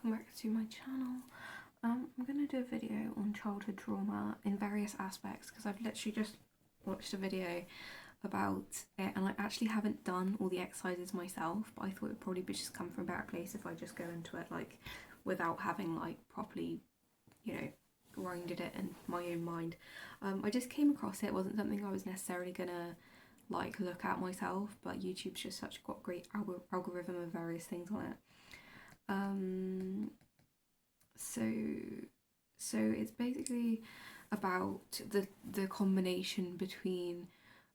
welcome back to my channel. I'm going to do a video on childhood trauma in various aspects because I've literally just watched a video about it and I actually haven't done all the exercises myself, but I thought it would probably just come from a better place if I just go into it like without having like properly, you know, grinded it in my own mind. I just came across it. It wasn't something I was necessarily gonna like look at myself, but YouTube's just got a great algorithm of various things on it. So it's basically about the combination between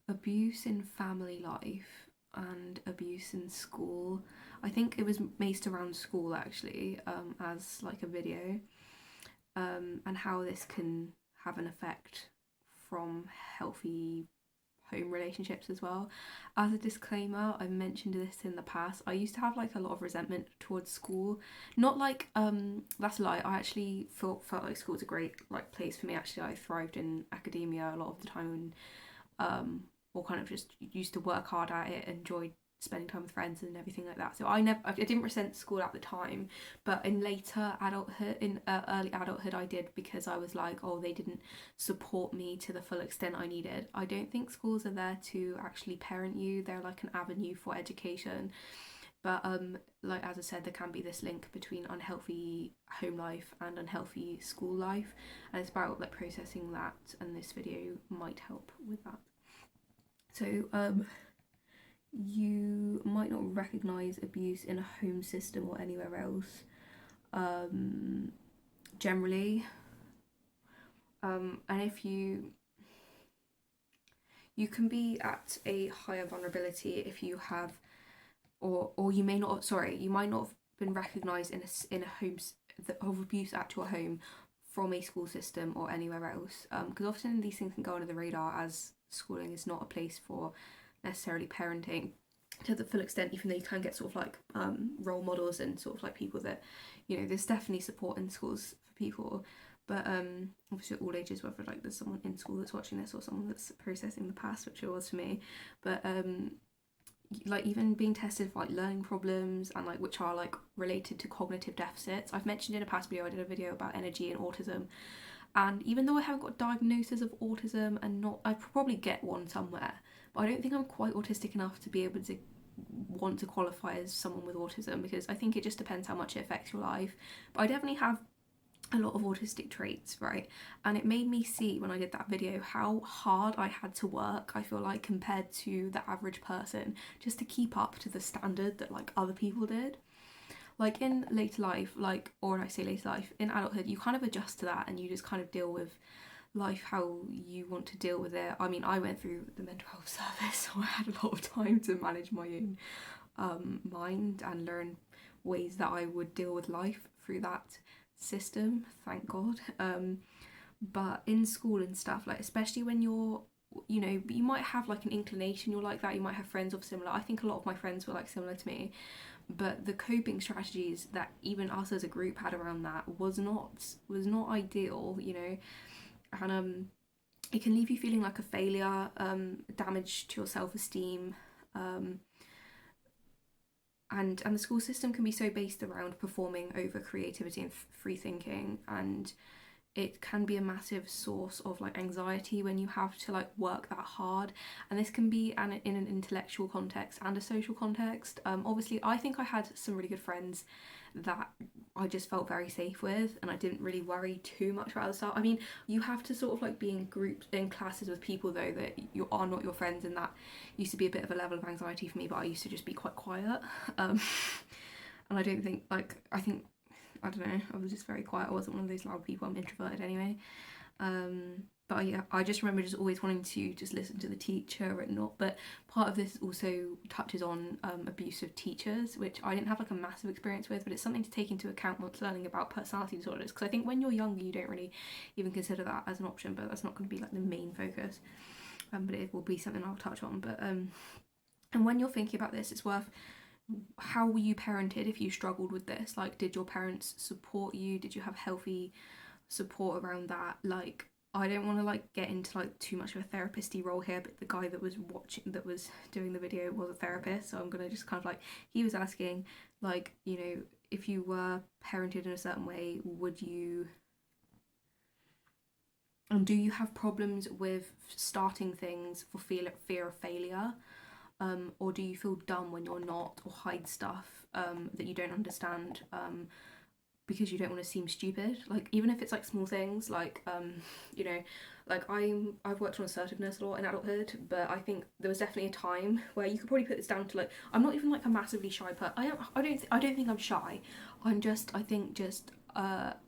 abuse in family life and abuse in school. I think it was based around school actually, as like a video, and how this can have an effect from healthy home relationships as well. As a disclaimer, I've mentioned this in the past, I used to have like a lot of resentment towards school. Not like that's a lie, I actually felt like school was a great like place for me. Actually, I thrived in academia a lot of the time, and or kind of just used to work hard at it, enjoyed spending time with friends and everything like that. So I didn't resent school at the time, but in later adulthood, in early adulthood, I did, because I was like, oh, they didn't support me to the full extent I needed. I don't think schools are there to actually parent you, they're like an avenue for education. But like as I said, there can be this link between unhealthy home life and unhealthy school life, and it's about like processing that, and this video might help with that. So you might not recognise abuse in a home system or anywhere else, generally, and if you can be at a higher vulnerability if you have, or you may not, sorry, you might not have been recognised in a home of abuse at your home from a school system or anywhere else, because often these things can go under the radar, as schooling is not a place for necessarily parenting to the full extent, even though you can get sort of like role models and sort of like people that, you know, there's definitely support in schools for people, but obviously at all ages, whether like there's someone in school that's watching this or someone that's processing the past, which it was for me. But like even being tested for like learning problems and like which are like related to cognitive deficits. I've mentioned in a past video, I did a video about energy and autism, and even though I haven't got a diagnosis of autism, and not, I probably get one somewhere, but I don't think I'm quite autistic enough to be able to want to qualify as someone with autism, because I think it just depends how much it affects your life. But I definitely have a lot of autistic traits, right? And it made me see when I did that video how hard I had to work, I feel like, compared to the average person, just to keep up to the standard that like other people did. Like in later life, like, or when I say later life, in adulthood, you kind of adjust to that and you just kind of deal with life how you want to deal with it. I mean, I went through the mental health service, so I had a lot of time to manage my own mind and learn ways that I would deal with life through that system, thank God. But in school and stuff, like especially when you're, you know, you might have like an inclination you're like that, you might have friends of similar, I think a lot of my friends were like similar to me, but the coping strategies that even us as a group had around that was not ideal, you know. And it can leave you feeling like a failure, damage to your self-esteem, and the school system can be so based around performing over creativity and free thinking, and it can be a massive source of like anxiety when you have to like work that hard. And this can be in an intellectual context and a social context. Obviously I think I had some really good friends that I just felt very safe with, and I didn't really worry too much about the stuff. I mean, you have to sort of like be in groups, in classes with people though that you are not your friends, and that used to be a bit of a level of anxiety for me, but I used to just be quite quiet. And I don't think, like, I don't know, I was just very quiet. I wasn't one of those loud people, I'm introverted anyway. But yeah, I just remember just always wanting to just listen to the teacher and not, but part of this also touches on abusive teachers, which I didn't have like a massive experience with, but it's something to take into account once learning about personality disorders, because I think when you're younger you don't really even consider that as an option, but that's not going to be like the main focus, but it will be something I'll touch on. But and when you're thinking about this, it's worth, how were you parented if you struggled with this? Like, did your parents support you? Did you have healthy support around that? Like, I don't want to like get into like too much of a therapist-y role here, but the guy that was doing the video was a therapist, so I'm gonna just kind of like, he was asking like, you know, if you were parented in a certain way, would you, and do you have problems with starting things for fear of failure? Or do you feel dumb when you're not, or hide stuff that you don't understand because you don't want to seem stupid? Like, even if it's like small things, like you know, like I've worked on assertiveness a lot in adulthood, but I think there was definitely a time where you could probably put this down to, like, I'm not even like a massively shy person. I don't think I'm shy. I think just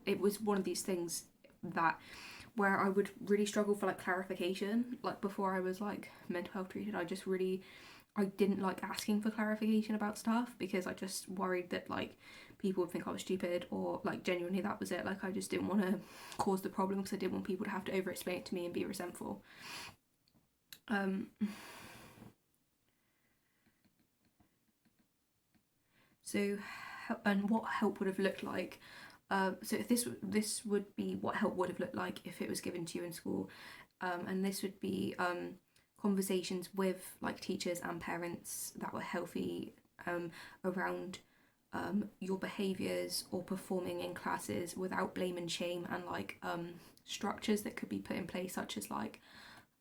it was one of these things that where I would really struggle for like clarification. Like, before I was like mental health treated, I didn't like asking for clarification about stuff because I just worried that like people would think I was stupid, or like genuinely that was it. Like, I just didn't want to cause the problem because I didn't want people to have to over explain it to me and be resentful. So, and what help would have looked like. So if this would be what help would have looked like if it was given to you in school, and this would be conversations with like teachers and parents that were healthy around your behaviours or performing in classes without blame and shame, and like structures that could be put in place, such as like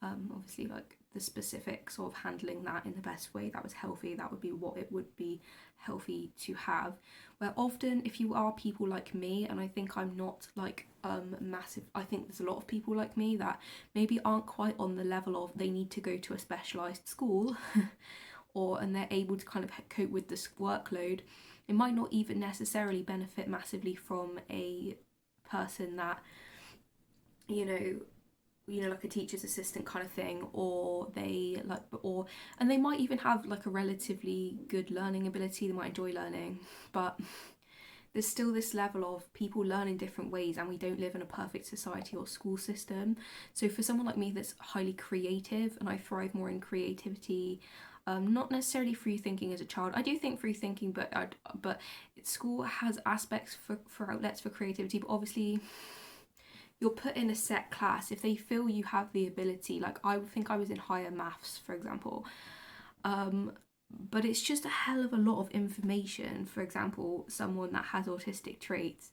obviously like the specifics of handling that in the best way that was healthy. That would be what it would be healthy to have. Where often, if you are people like me, and I think I'm not like massive, I think there's a lot of people like me that maybe aren't quite on the level of they need to go to a specialised school or and they're able to kind of cope with this workload. It might not even necessarily benefit massively from a person that, you know, like a teacher's assistant kind of thing, or and they might even have like a relatively good learning ability, they might enjoy learning, but there's still this level of people learn in different ways, and we don't live in a perfect society or school system. So for someone like me that's highly creative, and I thrive more in creativity, not necessarily free thinking as a child. I do think free thinking, but school has aspects for outlets for creativity, but obviously you're put in a set class if they feel you have the ability. Like, I think I was in higher maths, for example, but it's just a hell of a lot of information. For example, someone that has autistic traits,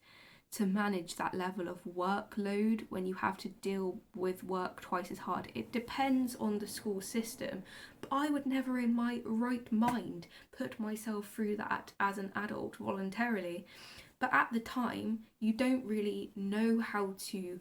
to manage that level of workload when you have to deal with work twice as hard. It depends on the school system, but I would never in my right mind put myself through that as an adult voluntarily. But at the time, you don't really know how to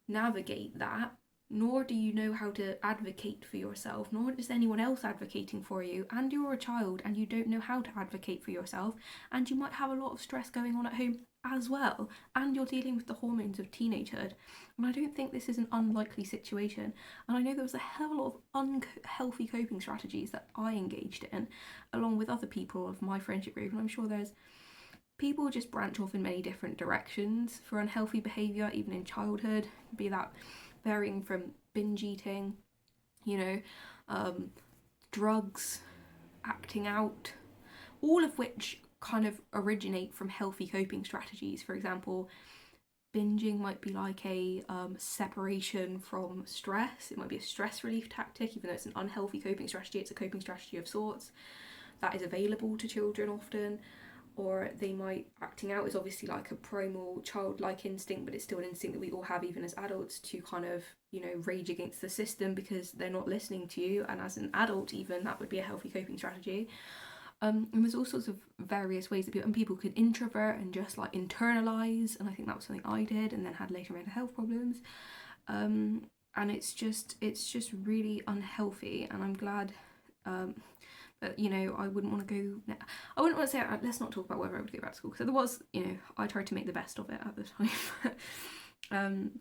navigate that, nor do you know how to advocate for yourself, nor is anyone else advocating for you. And you're a child and you don't know how to advocate for yourself, and you might have a lot of stress going on at home as well, and you're dealing with the hormones of teenagehood. And I don't think this is an unlikely situation. And I know there was a hell of a lot of unhealthy coping strategies that I engaged in along with other people of my friendship group, and I'm sure there's people just branch off in many different directions for unhealthy behaviour, even in childhood, be that varying from binge eating, drugs, acting out, all of which kind of originate from healthy coping strategies. For example, binging might be like a separation from stress. It might be a stress relief tactic, even though it's an unhealthy coping strategy. It's a coping strategy of sorts that is available to children often. Or they might, acting out is obviously like a primal childlike instinct, but it's still an instinct that we all have even as adults, to kind of, rage against the system because they're not listening to you. And as an adult even, that would be a healthy coping strategy. And there's all sorts of various ways that people could introvert and just like internalize, and I think that was something I did and then had later mental health problems. And it's just really unhealthy, and I'm glad but I wouldn't want to go. I wouldn't want to say let's not talk about whether I would go back to school, because there was, I tried to make the best of it at the time.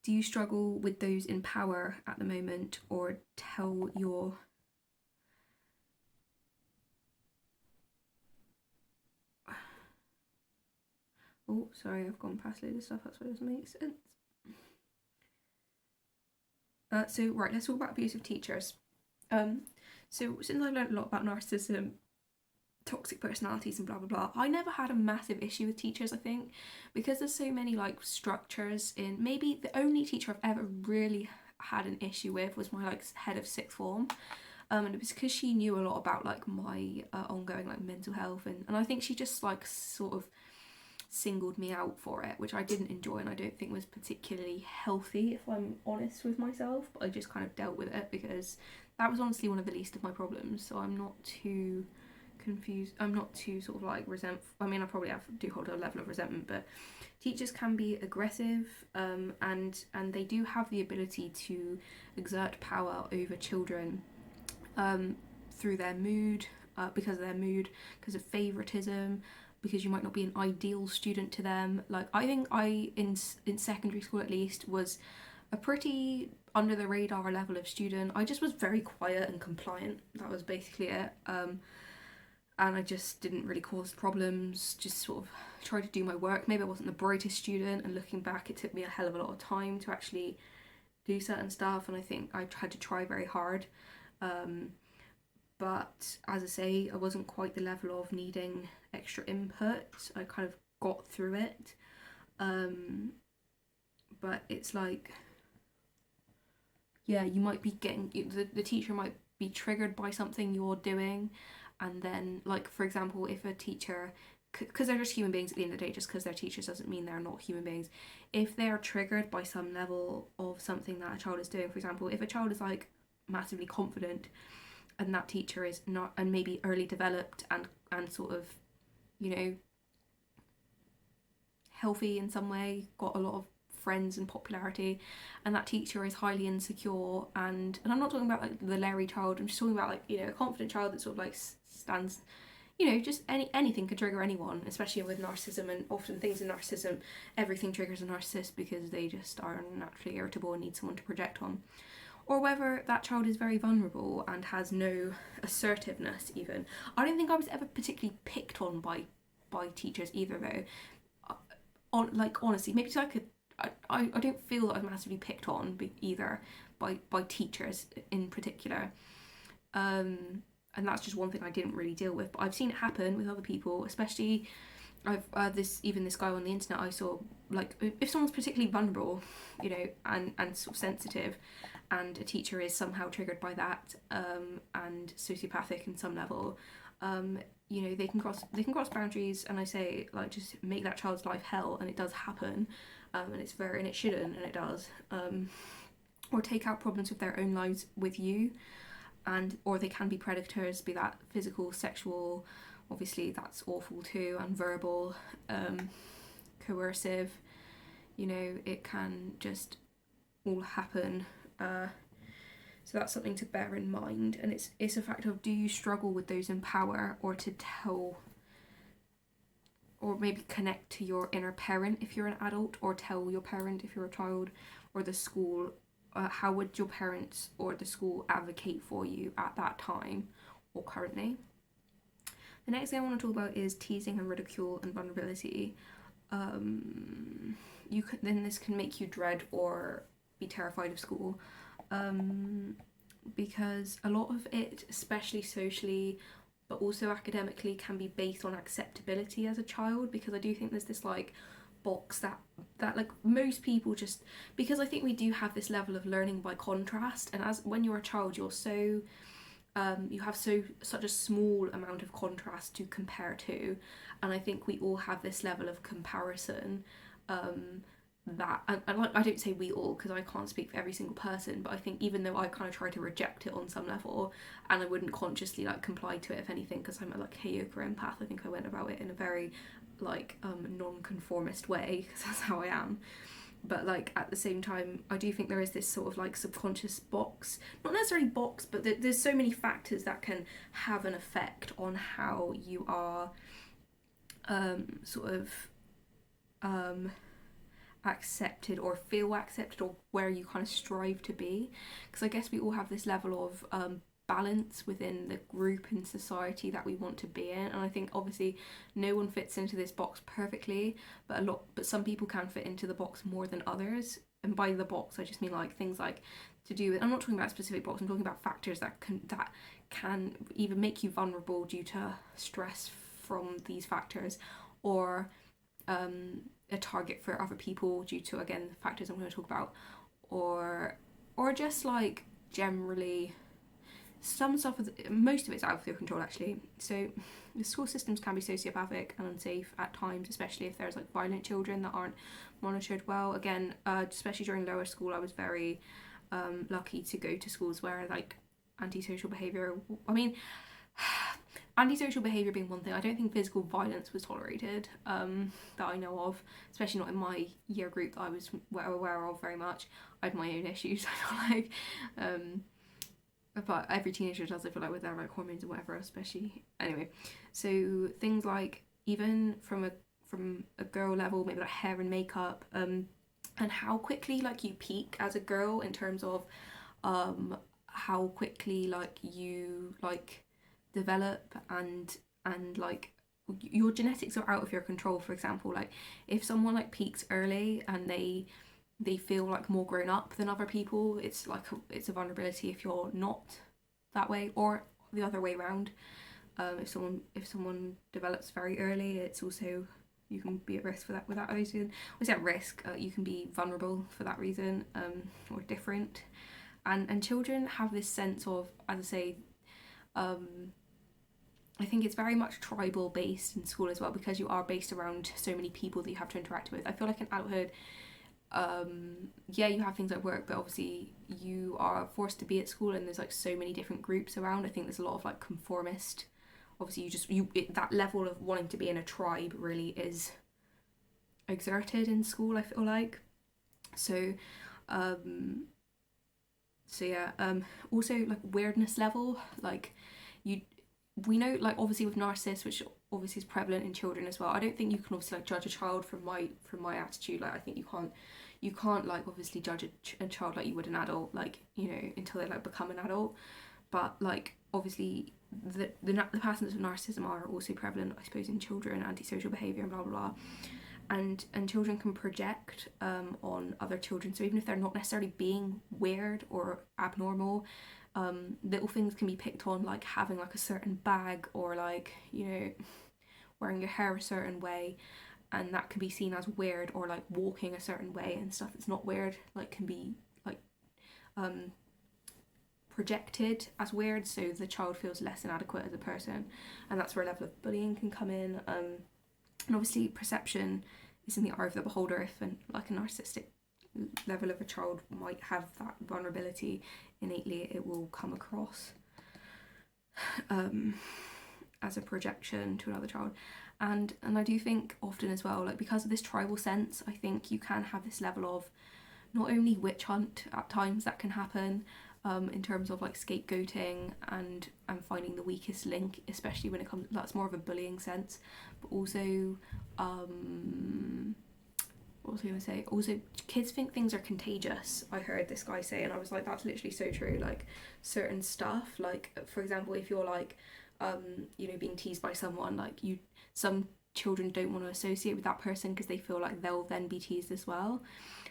Do you struggle with those in power at the moment, or tell your oh, sorry, I've gone past loads of stuff. That's what doesn't make sense. So right, let's talk about abusive teachers. So since I've learned a lot about narcissism, toxic personalities and blah blah blah, I never had a massive issue with teachers. I think because there's so many like structures in, maybe the only teacher I've ever really had an issue with was my like head of sixth form. And it was because she knew a lot about like my ongoing like mental health, and I think she just like sort of singled me out for it, which I didn't enjoy and I don't think was particularly healthy, if I'm honest with myself. But I just kind of dealt with it because that was honestly one of the least of my problems. So I'm not too confused. I'm not too sort of like resentful. I mean, I probably do hold a level of resentment, but teachers can be aggressive, and they do have the ability to exert power over children through their mood, because of their mood, because of favoritism, because you might not be an ideal student to them. Like I think I in secondary school at least was a pretty under the radar level of student. I just was very quiet and compliant. That was basically it. And I just didn't really cause problems. Just sort of tried to do my work. Maybe I wasn't the brightest student, and looking back, it took me a hell of a lot of time to actually do certain stuff. And I think I had to try very hard. But as I say, I wasn't quite the level of needing extra input. I kind of got through it. But it's like, yeah, you might be getting, the teacher might be triggered by something you're doing. And then, like, for example, if a teacher, because they're just human beings at the end of the day, just because they're teachers doesn't mean they're not human beings. If they're triggered by some level of something that a child is doing, for example, if a child is like massively confident and that teacher is not, and maybe early developed and sort of, you know, healthy in some way, got a lot of friends and popularity, and that teacher is highly insecure, and I'm not talking about like the Larry child, I'm just talking about like, you know, a confident child that sort of like stands, you know, just anything could trigger anyone, especially with narcissism. And often things in narcissism, everything triggers a narcissist because they just are naturally irritable and need someone to project on. Or whether that child is very vulnerable and has no assertiveness even. I don't think I was ever particularly picked on by teachers either though. Like honestly, maybe so I don't feel that I was massively picked on either by teachers in particular. And that's just one thing I didn't really deal with. But I've seen it happen with other people, especially I've this guy on the internet I saw, like if someone's particularly vulnerable, you know, and sort of sensitive, and a teacher is somehow triggered by that, and sociopathic in some level, you know, they can cross boundaries, and I say like just make that child's life hell, and it does happen, and it shouldn't, and it does, or take out problems with their own lives with you, or they can be predators, be that physical, sexual, obviously that's awful too, and verbal, coercive, you know, it can just all happen. So that's something to bear in mind, and it's a fact of, do you struggle with those in power, or to tell, or maybe connect to your inner parent if you're an adult, or tell your parent if you're a child, or the school. How would your parents or the school advocate for you at that time or currently? The next thing I want to talk about is teasing and ridicule and vulnerability. Then this can make you dread or be terrified of school, because a lot of it, especially socially but also academically, can be based on acceptability as a child, because I do think there's this like box that like most people just, because I think we do have this level of learning by contrast, and as when you're a child you're so you have such a small amount of contrast to compare to, and I think we all have this level of comparison, that, and like, I don't say we all because I can't speak for every single person, but I think even though I kind of try to reject it on some level, and I wouldn't consciously like comply to it if anything, because I'm a like Heyoka empath, I think I went about it in a very like non-conformist way, because that's how I am. But like at the same time, I do think there is this sort of like subconscious box, not necessarily box, but there's so many factors that can have an effect on how you are sort of accepted or feel accepted, or where you kind of strive to be, because I guess we all have this level of balance within the group in society that we want to be in, and I think obviously no one fits into this box perfectly, but some people can fit into the box more than others. And by the box I just mean like things like to do with, I'm not talking about a specific box, I'm talking about factors that can either make you vulnerable due to stress from these factors, or a target for other people due to, again, the factors I'm going to talk about, or just like generally some stuff, most of it's out of your control actually. So the school systems can be sociopathic and unsafe at times, especially if there's like violent children that aren't monitored well. Again, especially during lower school, I was very lucky to go to schools where like antisocial behaviour, I mean, antisocial behaviour being one thing, I don't think physical violence was tolerated that I know of, especially not in my year group that I was aware of very much. I had my own issues, I feel like. But every teenager does, I feel like, with their like hormones and whatever, especially. Anyway, so things like even from a girl level, maybe like hair and makeup, and how quickly like you peak as a girl in terms of how quickly like you like develop and like your genetics are out of your control. For example, like if someone like peaks early and they feel like more grown up than other people, it's like it's a vulnerability if you're not that way, or the other way around. If someone develops very early, it's also, you can be at risk for that without reason. I say at risk, you can be vulnerable for that reason, or different. And children have this sense of, as I say, I think it's very much tribal based in school as well, because you are based around so many people that you have to interact with. I feel like in adulthood, yeah, you have things like work, but obviously you are forced to be at school and there's like so many different groups around. I think there's a lot of like conformist, obviously that level of wanting to be in a tribe really is exerted in school, I feel like. So yeah, also like weirdness level, like we know, like obviously with narcissists, which obviously is prevalent in children as well. I don't think you can obviously like judge a child from my attitude. Like I think you can't like obviously judge a child like you would an adult, like, you know, until they like become an adult. But like obviously the patterns of narcissism are also prevalent, I suppose, in children, antisocial behaviour and blah blah blah. And children can project on other children. So even if they're not necessarily being weird or abnormal, little things can be picked on, like having like a certain bag, or like, you know, wearing your hair a certain way, and that can be seen as weird, or like walking a certain way, and stuff that's not weird like can be like projected as weird, so the child feels less inadequate as a person, and that's where a level of bullying can come in. And obviously perception is in the eye of the beholder. If like a narcissistic level of a child might have that vulnerability innately, it will come across as a projection to another child. And I do think often as well, like because of this tribal sense, I think you can have this level of not only witch hunt at times that can happen, in terms of like scapegoating and finding the weakest link, especially when it comes, that's more of a bullying sense, but also what was I going to say? Also, kids think things are contagious. I heard this guy say, and I was like, that's literally so true. Like, certain stuff, like, for example, if you're like, you know, being teased by someone, like, some children don't want to associate with that person because they feel like they'll then be teased as well,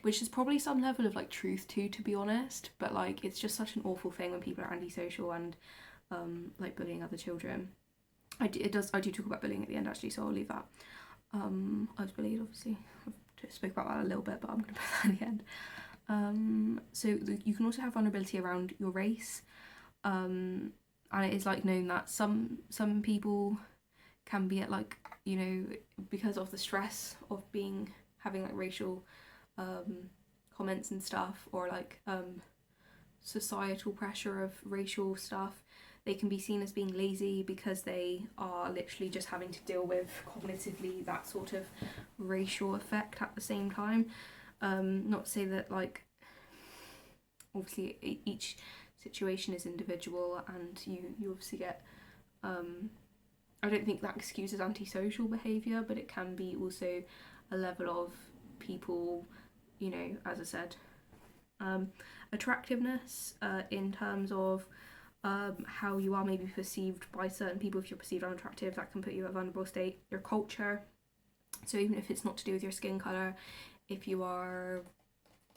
which is probably some level of like truth to be honest. But like, it's just such an awful thing when people are antisocial and like bullying other children. I do talk about bullying at the end actually, so I'll leave that. I was bullied, obviously. I've spoke about that a little bit, but I'm going to put that at the end. So you can also have vulnerability around your race, and it is like known that some people can be at like, you know, because of the stress of having like racial comments and stuff, or like societal pressure of racial stuff, they can be seen as being lazy because they are literally just having to deal with cognitively that sort of racial effect at the same time. Not to say that, like, obviously each situation is individual, and you obviously get I don't think that excuses antisocial behaviour, but it can be also a level of people, you know, as I said, attractiveness, in terms of how you are maybe perceived by certain people. If you're perceived unattractive, that can put you at a vulnerable state. Your culture, so even if it's not to do with your skin colour, if you are,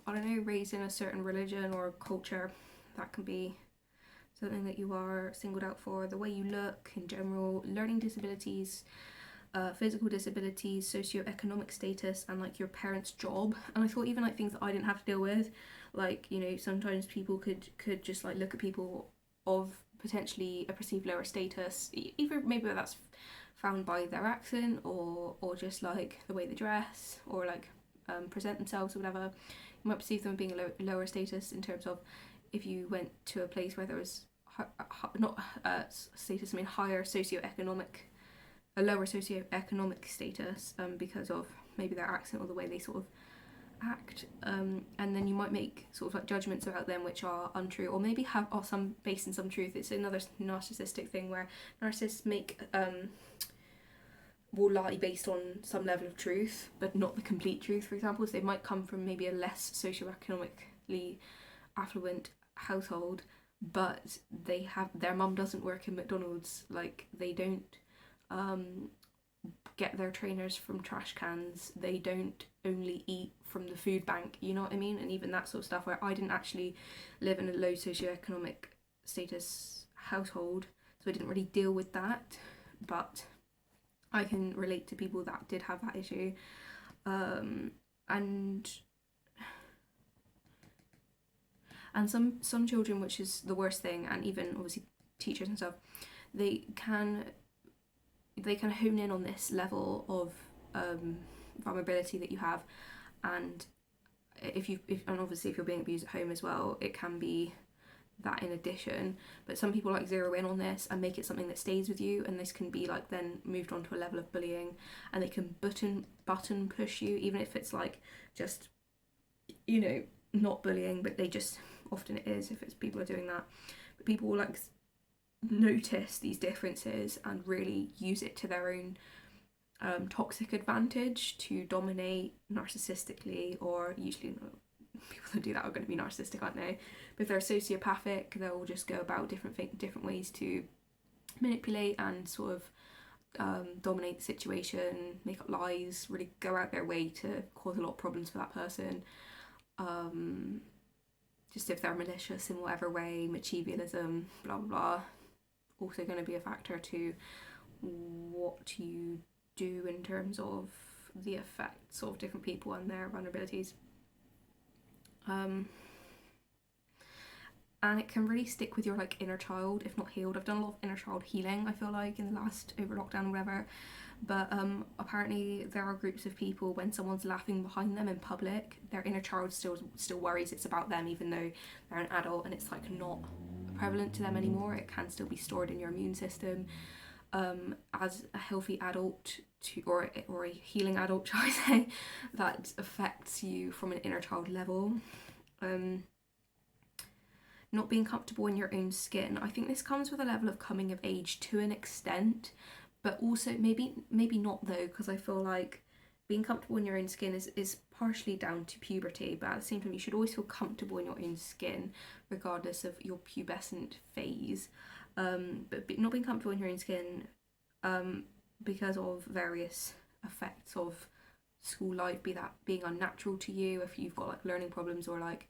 I don't know, raised in a certain religion or culture, that can be something that you are singled out for. The way you look in general, learning disabilities, physical disabilities, socioeconomic status, and like your parents' job. And I thought even like things that I didn't have to deal with, like, you know, sometimes people could just like look at people of potentially a perceived lower status, either maybe that's found by their accent or just like the way they dress or like present themselves or whatever. You might perceive them being a lower status in terms of if you went to a place where there was not status, I mean higher socioeconomic, a lower socioeconomic status because of maybe their accent or the way they sort of act, and then you might make sort of like judgments about them which are untrue or maybe are some based in some truth. It's another narcissistic thing where narcissists make will lie based on some level of truth but not the complete truth. For example, so they might come from maybe a less socioeconomically affluent household, but they have their mum doesn't work in McDonald's, like they don't get their trainers from trash cans, they don't only eat from the food bank, you know what I mean? And even that sort of stuff, where I didn't actually live in a low socioeconomic status household, so I didn't really deal with that, but I can relate to people that did have that issue. And some children, which is the worst thing, and even obviously teachers and stuff, they can hone in on this level of vulnerability that you have, and and obviously if you're being abused at home as well, it can be that in addition. But some people like zero in on this and make it something that stays with you, and this can be like then moved on to a level of bullying, and they can button push you, even if it's like just, you know, not bullying, but they just, often it is if it's people are doing that, but people will like notice these differences and really use it to their own toxic advantage to dominate narcissistically, or usually people that do that are going to be narcissistic, aren't they? But if they're sociopathic, they'll just go about different ways to manipulate and sort of dominate the situation, make up lies, really go out their way to cause a lot of problems for that person. Just if they're malicious in whatever way, machiavellism, blah blah blah, also going to be a factor to what you do in terms of the effects of different people and their vulnerabilities. And it can really stick with your like inner child if not healed. I've done a lot of inner child healing, I feel like, in the last over lockdown or whatever, but apparently there are groups of people, when someone's laughing behind them in public, their inner child still worries it's about them, even though they're an adult and it's like not prevalent to them anymore. It can still be stored in your immune system. As a healthy adult or a healing adult, shall I say, that affects you from an inner child level. Not being comfortable in your own skin, I think this comes with a level of coming of age to an extent, but also maybe not though, because I feel like being comfortable in your own skin is partially down to puberty, but at the same time you should always feel comfortable in your own skin regardless of your pubescent phase. But not being comfortable in your own skin because of various effects of school life, be that being unnatural to you, if you've got like learning problems or like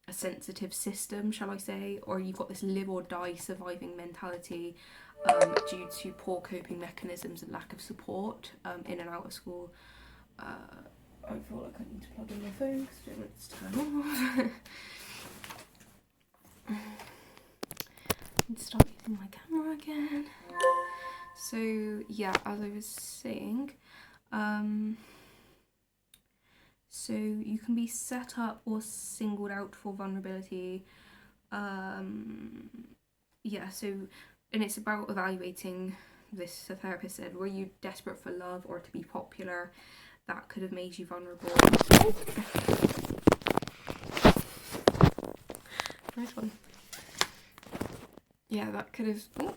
a sensitive system, shall I say, or you've got this live or die surviving mentality due to poor coping mechanisms and lack of support in and out of school. I feel like I need to plug in my phone because I don't want it to turn off. Start using my camera again. So yeah, as I was saying, so you can be set up or singled out for vulnerability. Yeah, so, and it's about evaluating this, the therapist said, were you desperate for love or to be popular? That could have made you vulnerable. Nice one. Yeah, that could have. Oh.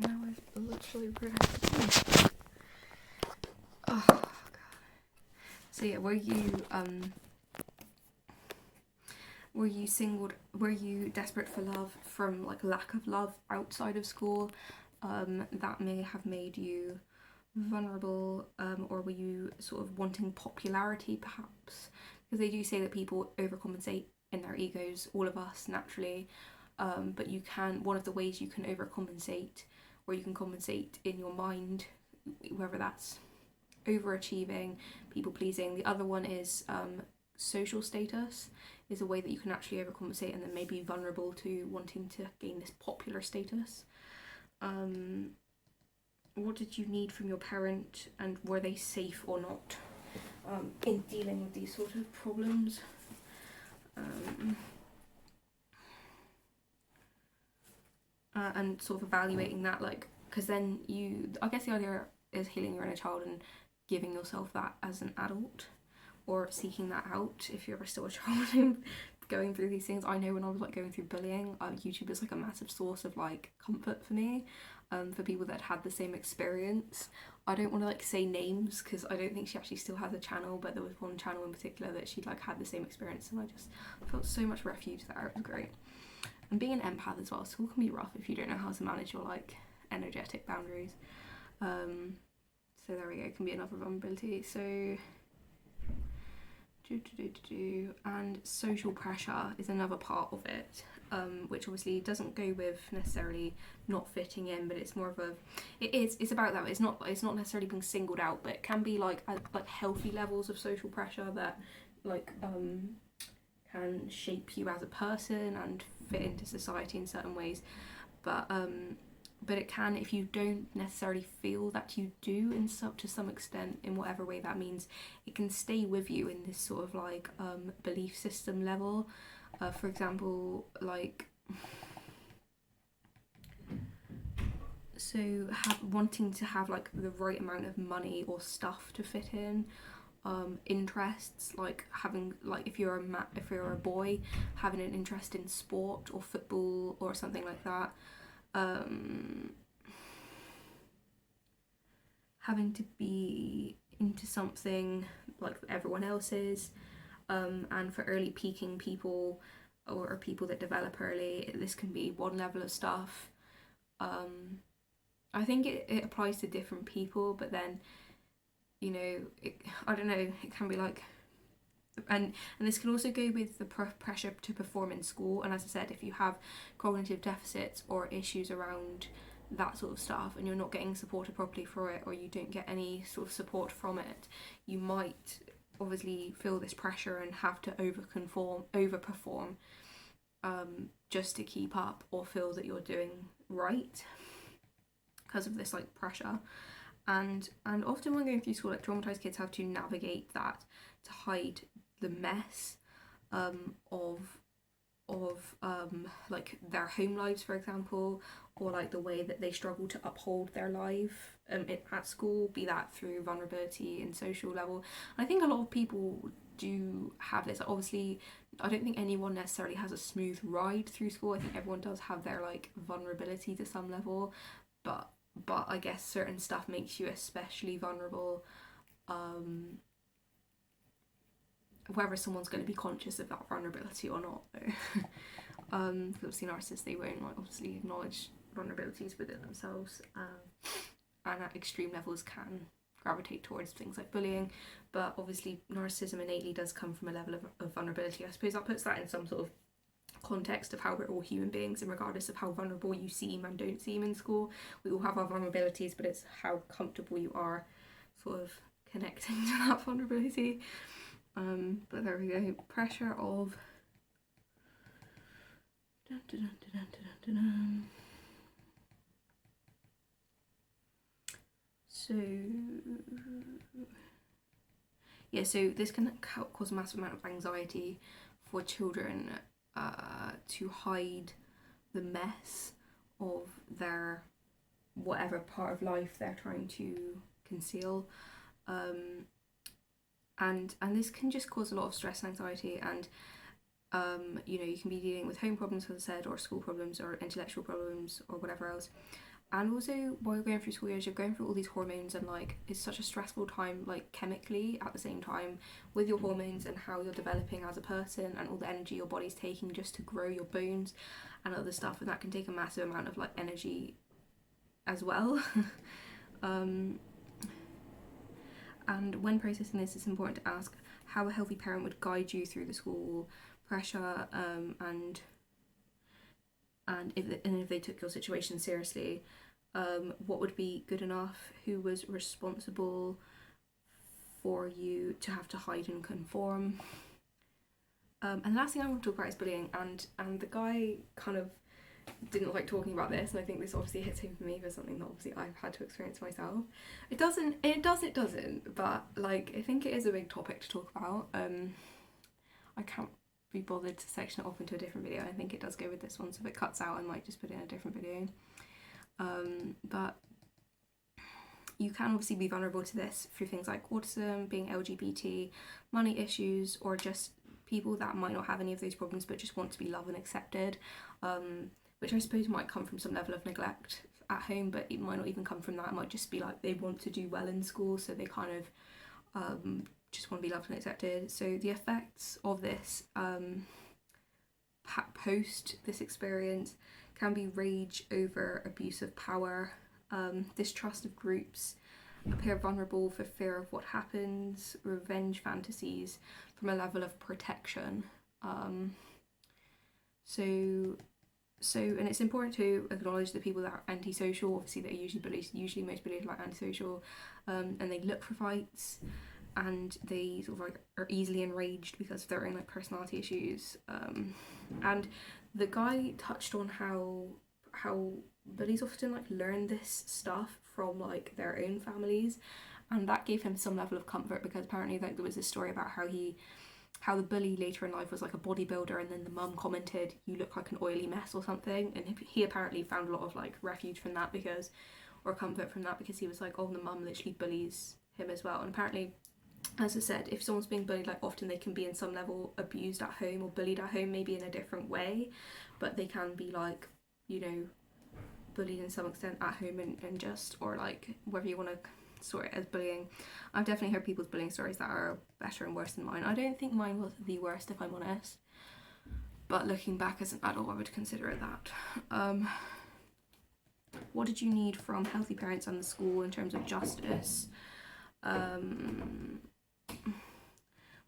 Now I've literally realized. Oh god. So yeah, were you desperate for love from like lack of love outside of school? That may have made you vulnerable, or were you sort of wanting popularity perhaps? Because they do say that people overcompensate in their egos, all of us naturally, but one of the ways you can overcompensate, or you can compensate in your mind, whether that's overachieving, people pleasing. The other one is social status is a way that you can actually overcompensate and then maybe vulnerable to wanting to gain this popular status. What did you need from your parent, and were they safe or not in dealing with these sort of problems? And sort of evaluating that, like, because then I guess the idea is healing your inner child and giving yourself that as an adult, or seeking that out if you're ever still a child and going through these things. I know when I was like going through bullying, YouTube is like a massive source of like comfort for me, for people that had the same experience. I don't want to like say names because I don't think she actually still has a channel, but there was one channel in particular that she'd like had the same experience, and I just felt so much refuge there. It was great. And being an empath as well, school can be rough if you don't know how to manage your like energetic boundaries. So there we go, it can be another vulnerability. So and social pressure is another part of it, which obviously doesn't go with necessarily not fitting in, but it's more of it's about that. It's not necessarily being singled out, but it can be like healthy levels of social pressure that like can shape you as a person and fit into society in certain ways, but it can, if you don't necessarily feel that you do to some extent, in whatever way that means, it can stay with you in this sort of like belief system level. For example, like, so wanting to have like the right amount of money or stuff to fit in, interests, like having, like, if you're a boy, having an interest in sport or football or something like that, having to be into something like everyone else is, and for early peaking people or people that develop early, this can be one level of stuff. I think it applies to different people, but then, you know, I don't know, it can be like, and this can also go with the pressure to perform in school. And as I said, if you have cognitive deficits or issues around that sort of stuff and you're not getting supported properly for it, or you don't get any sort of support from it, you might obviously feel this pressure and have to overperform, just to keep up or feel that you're doing right because of this like pressure. And often when going through school, like, traumatized kids have to navigate that to hide the mess of like their home lives, for example, or like the way that they struggle to uphold their life at school, be that through vulnerability and social level. And I think a lot of people do have this. Obviously, I don't think anyone necessarily has a smooth ride through school. I think everyone does have their like vulnerability to some level, but I guess certain stuff makes you especially vulnerable, whether someone's going to be conscious of that vulnerability or not, though. Because obviously narcissists, they won't like obviously acknowledge vulnerabilities within themselves, and at extreme levels can gravitate towards things like bullying. But obviously narcissism innately does come from a level of vulnerability. I suppose that puts that in some sort of context of how we're all human beings, and regardless of how vulnerable you seem and don't seem in school, we all have our vulnerabilities, but it's how comfortable you are sort of connecting to that vulnerability. But there we go. Pressure of so this can cause a massive amount of anxiety for children, to hide the mess of their whatever part of life they're trying to conceal, and this can just cause a lot of stress and anxiety. And you know, you can be dealing with home problems, as I said, or school problems, or intellectual problems, or whatever else. And also, while you're going through school years, you're going through all these hormones, and like, it's such a stressful time, like chemically at the same time, with your hormones and how you're developing as a person, and all the energy your body's taking just to grow your bones and other stuff, and that can take a massive amount of like energy as well. And when processing this, it's important to ask how a healthy parent would guide you through the school pressure, and if they took your situation seriously, what would be good enough, who was responsible for you to have to hide and conform, And the last thing I want to talk about is bullying, and the guy kind of didn't like talking about this, and I think this obviously hits home for me for something that obviously I've had to experience myself. It doesn't, but like I think it is a big topic to talk about. I can't be bothered to section it off into a different video. I think it does go with this one, so if it cuts out I might just put it in a different video. But you can obviously be vulnerable to this through things like autism, being LGBT, money issues, or just people that might not have any of those problems but just want to be loved and accepted, which I suppose might come from some level of neglect at home, but it might not even come from that. It might just be like they want to do well in school, so they kind of just want to be loved and accepted. So the effects of this post this experience can be rage over abuse of power, distrust of groups, appear vulnerable for fear of what happens, revenge fantasies from a level of protection. And it's important to acknowledge the people that are antisocial, obviously that are usually bullies, usually most bullies are like antisocial, and they look for fights, and they sort of like are easily enraged because of their own like personality issues. And the guy touched on how bullies often like learn this stuff from like their own families, and that gave him some level of comfort, because apparently like there was this story about how the bully later in life was like a bodybuilder, and then the mum commented, "You look like an oily mess" or something, and he apparently found a lot of like refuge from that, because, or comfort from that, because he was like, oh, the mum literally bullies him as well. And apparently, as I said, if someone's being bullied, like often they can be in some level abused at home or bullied at home, maybe in a different way, but they can be like, you know, bullied in some extent at home, and just, or like whether you want to sort it as bullying. I've definitely heard people's bullying stories that are better and worse than mine. I don't think mine was the worst, if I'm honest, but looking back as an adult I would consider it that. What did you need from healthy parents and the school in terms of justice?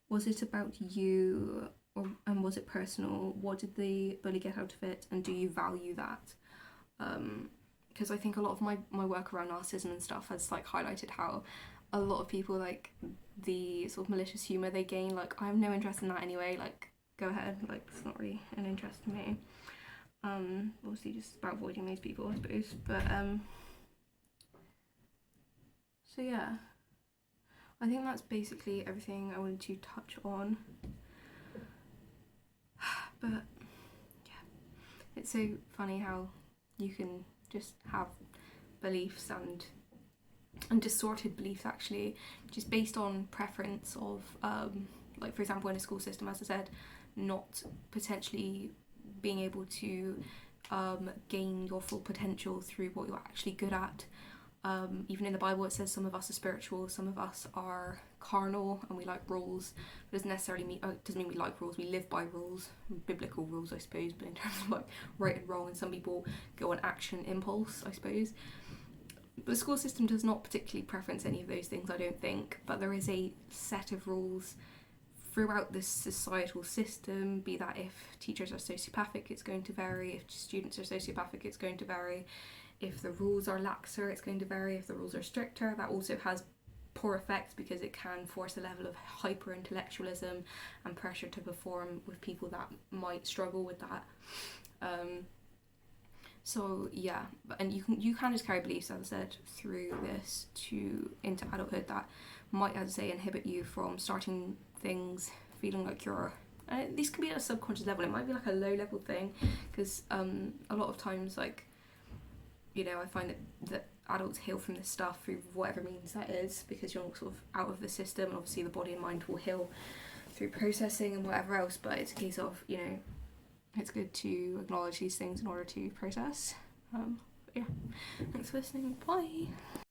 Was it about you, and was it personal? What did the bully get out of it, and do you value that? Because I think a lot of my work around narcissism and stuff has like highlighted how a lot of people, like the sort of malicious humour they gain, like I have no interest in that anyway, like go ahead, like it's not really an interest to me. Obviously just about avoiding those people, I suppose, but so yeah, I think that's basically everything I wanted to touch on. But yeah, it's so funny how you can just have beliefs and distorted beliefs actually, just based on preference of like for example in a school system, as I said, not potentially being able to gain your full potential through what you're actually good at. Even in the Bible it says some of us are spiritual, some of us are carnal, and we like rules. It doesn't necessarily mean, doesn't mean we like rules, we live by rules, biblical rules I suppose, but in terms of like right and wrong, and some people go on action impulse I suppose. The school system does not particularly preference any of those things, I don't think, but there is a set of rules throughout this societal system, be that if teachers are sociopathic it's going to vary, if students are sociopathic it's going to vary, if the rules are laxer it's going to vary, if the rules are stricter. That also has poor effects because it can force a level of hyper intellectualism and pressure to perform with people that might struggle with that. So yeah, and you can just carry beliefs, as I said, through this into adulthood that might, as I say, inhibit you from starting things, feeling like you're. These can be at a subconscious level. It might be like a low level thing, because a lot of times, like, you know, I find that adults heal from this stuff through whatever means that is, because you're sort of out of the system, and obviously the body and mind will heal through processing and whatever else. But it's a case of, you know, it's good to acknowledge these things in order to process. Yeah, thanks for listening. Bye.